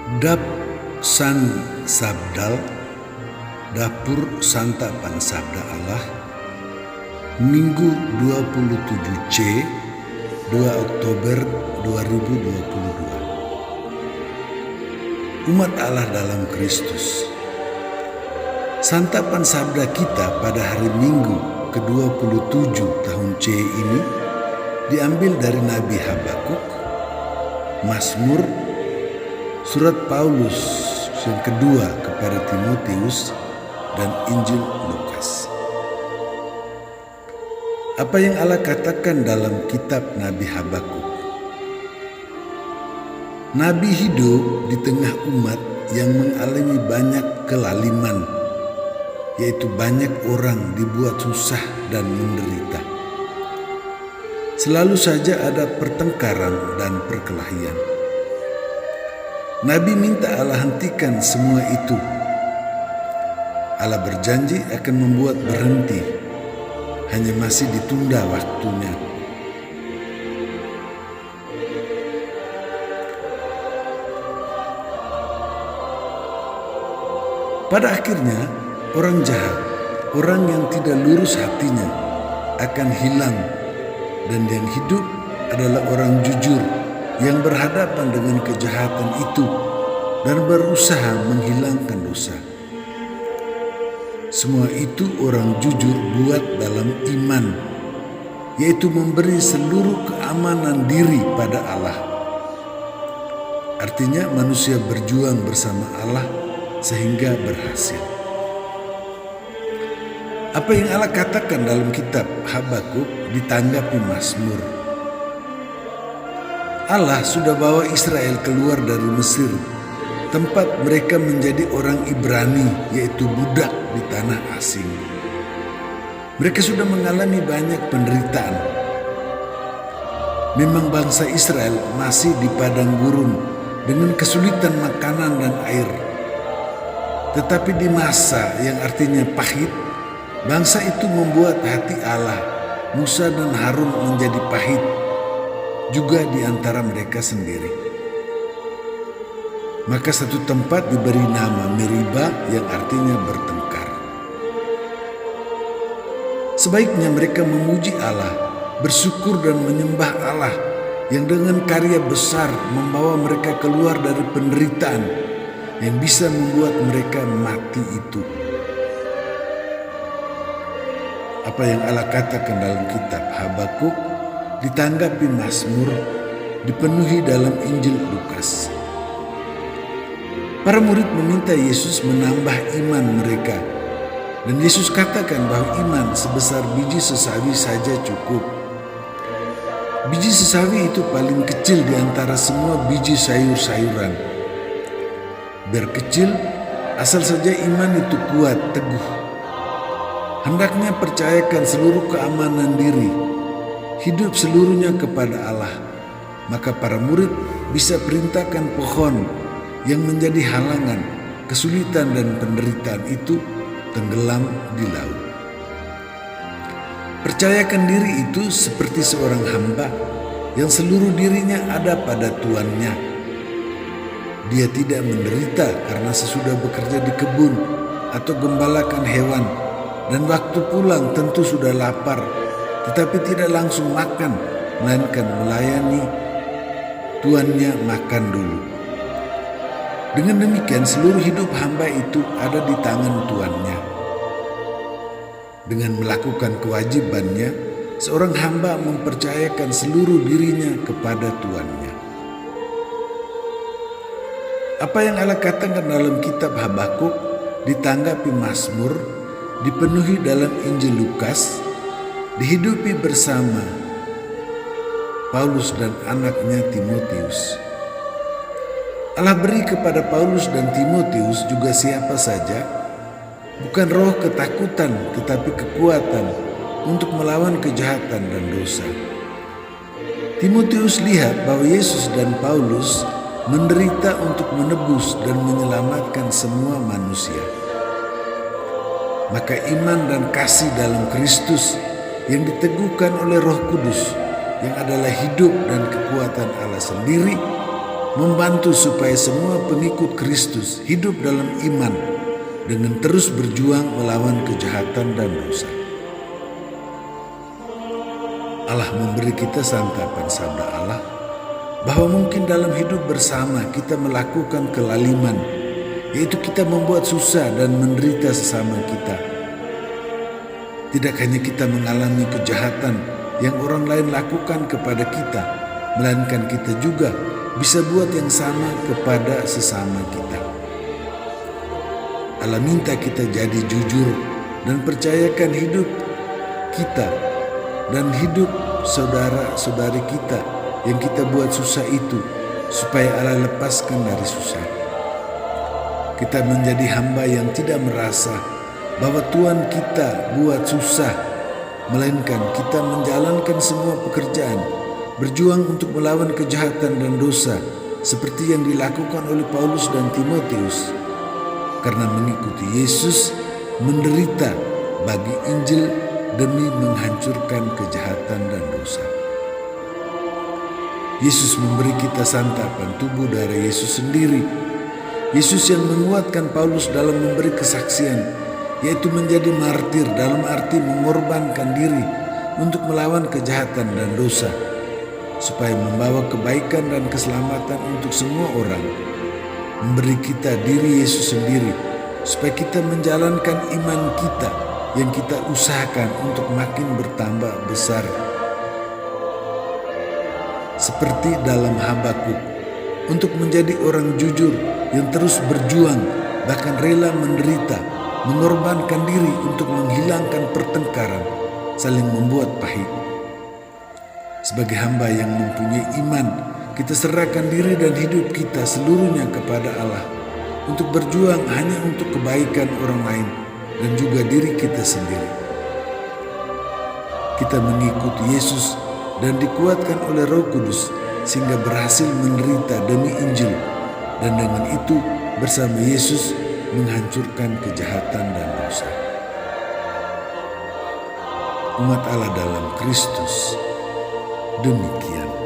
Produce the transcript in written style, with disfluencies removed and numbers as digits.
Dap San Sabdal, Dapur Santapan Sabda Allah, Minggu 27C 2 Oktober 2022. Umat Allah dalam Kristus. Santapan sabda kita pada hari Minggu ke-27 tahun C ini diambil dari Nabi Habakuk, Mazmur, surat Paulus yang kedua kepada Timotius, dan Injil Lukas. Apa yang Allah katakan dalam kitab Nabi Habakuk? Nabi hidup di tengah umat yang mengalami banyak kelaliman, yaitu banyak orang dibuat susah dan menderita. Selalu saja ada pertengkaran dan perkelahian. Nabi minta Allah hentikan semua itu. Allah berjanji akan membuat berhenti, hanya masih ditunda waktunya. Pada akhirnya, orang jahat, orang yang tidak lurus hatinya akan hilang, dan yang hidup adalah orang jujur yang berhadapan dengan kejahatan itu dan berusaha menghilangkan dosa. Semua itu orang jujur buat dalam iman, yaitu memberi seluruh keamanan diri pada Allah. Artinya manusia berjuang bersama Allah sehingga berhasil. Apa yang Allah katakan dalam kitab Habakuk ditanggapi Mazmur. Allah sudah bawa Israel keluar dari Mesir, tempat mereka menjadi orang Ibrani, yaitu budak di tanah asing. Mereka sudah mengalami banyak penderitaan. Memang bangsa Israel masih di padang gurun dengan kesulitan makanan dan air. Tetapi di masa yang artinya pahit, bangsa itu membuat hati Allah, Musa dan Harun menjadi pahit juga di antara mereka sendiri. Maka satu tempat diberi nama Meriba yang artinya bertengkar. Sebaiknya mereka memuji Allah, bersyukur dan menyembah Allah yang dengan karya besar membawa mereka keluar dari penderitaan yang bisa membuat mereka mati itu. Apa yang Allah katakan dalam kitab Habakuk ditanggapi Mazmur, dipenuhi dalam Injil Lukas. Para murid meminta Yesus menambah iman mereka, dan Yesus katakan bahwa iman sebesar biji sesawi saja cukup. Biji sesawi itu paling kecil di antara semua biji sayur-sayuran. Biar kecil, asal saja iman itu kuat, teguh. Hendaknya percayakan seluruh keamanan diri, hidup seluruhnya kepada Allah. Maka para murid bisa perintahkan pohon yang menjadi halangan, kesulitan dan penderitaan itu tenggelam di laut. Percayakan diri itu seperti seorang hamba yang seluruh dirinya ada pada tuannya. Dia tidak menderita karena sesudah bekerja di kebun atau gembalakan hewan, dan waktu pulang tentu sudah lapar, tetapi tidak langsung makan, melainkan melayani tuannya makan dulu. Dengan demikian seluruh hidup hamba itu ada di tangan tuannya. Dengan melakukan kewajibannya, seorang hamba mempercayakan seluruh dirinya kepada tuannya. Apa yang Allah katakan dalam kitab Habakuk ditanggapi Mazmur, dipenuhi dalam Injil Lukas, dihidupi bersama Paulus dan anaknya Timotius. Allah beri kepada Paulus dan Timotius juga siapa saja, bukan roh ketakutan tetapi kekuatan untuk melawan kejahatan dan dosa. Timotius lihat bahwa Yesus dan Paulus menderita untuk menebus dan menyelamatkan semua manusia. Maka iman dan kasih dalam Kristus yang diteguhkan oleh Roh Kudus, yang adalah hidup dan kekuatan Allah sendiri, membantu supaya semua pengikut Kristus hidup dalam iman dengan terus berjuang melawan kejahatan dan dosa. Allah memberi kita santapan sabda Allah bahwa mungkin dalam hidup bersama kita melakukan kelaliman, yaitu kita membuat susah dan menderita sesama kita. Tidak hanya kita mengalami kejahatan yang orang lain lakukan kepada kita, melainkan kita juga bisa buat yang sama kepada sesama kita. Allah minta kita jadi jujur dan percayakan hidup kita dan hidup saudara-saudari kita yang kita buat susah itu, supaya Allah lepaskan dari susah. Kita menjadi hamba yang tidak merasa bahwa Tuhan kita buat susah, melainkan kita menjalankan semua pekerjaan, berjuang untuk melawan kejahatan dan dosa, seperti yang dilakukan oleh Paulus dan Timotius. Karena mengikuti Yesus menderita bagi Injil demi menghancurkan kejahatan dan dosa. Yesus memberi kita santapan tubuh darah Yesus sendiri. Yesus yang menguatkan Paulus dalam memberi kesaksian, yaitu menjadi martir dalam arti mengorbankan diri untuk melawan kejahatan dan dosa, supaya membawa kebaikan dan keselamatan untuk semua orang. Memberi kita diri Yesus sendiri, supaya kita menjalankan iman kita yang kita usahakan untuk makin bertambah besar. Seperti dalam Habakuk, untuk menjadi orang jujur yang terus berjuang, bahkan rela menderita, mengorbankan diri untuk menghilangkan pertengkaran, saling membuat pahit. Sebagai hamba yang mempunyai iman, kita serahkan diri dan hidup kita seluruhnya kepada Allah, untuk berjuang hanya untuk kebaikan orang lain dan juga diri kita sendiri. Kita mengikuti Yesus dan dikuatkan oleh Roh Kudus sehingga berhasil menderita demi Injil, dan dengan itu bersama Yesus menghancurkan kejahatan dan dosa. Umat Allah dalam Kristus, demikian.